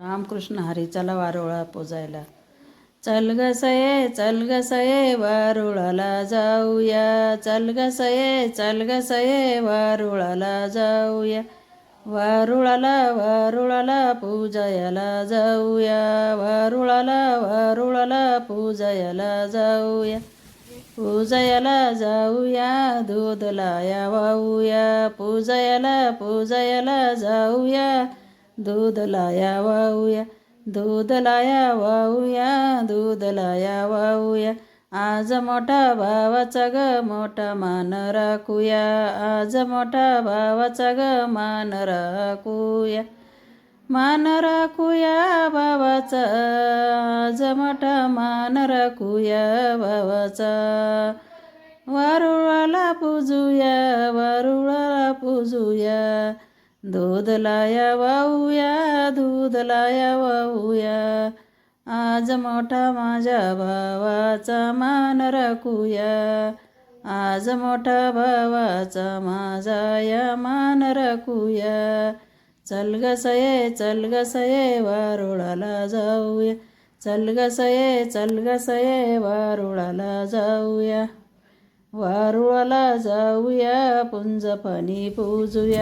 रामकृष्ण हरी. चला वारुळा पूजायला. चल ग सये, चल ग सये, वारुळाला जाऊया. चल ग सये, चल ग सये, वारुळाला जाऊया. वारुळाला वारुळाला पूजायला जाऊया. वारुळाला वारुळाला पूजायला जाऊया. पूजायला जाऊया, दूध लाया वाहूया. पूजायला जाऊया, दूध लाया वाहूया. दूध लाया वाहूया, दूध लाया वाहूया. आज मोठा भावाचा ग मोठा मान राखूया. आज मोठा भावाचा ग मान राखूया. मान राखूया भावाचा, आज मोठा मान राखूया भावाचा. वारुळाला पूजूया, वारुळाला पूजूया. दूध लाया वाहूया, दूध लाया वाहूया. आज मोठा माझ्या भावाचा मान राखूया. आज मोठा भावाचा माझा या मान राखूया. चल ग सये, चल ग सये, वारुळाला जाऊया. चल ग सये, चल ग सये, वारुळाला जाऊया. वारुळाला जाऊया, पुंजफणी पूजूया.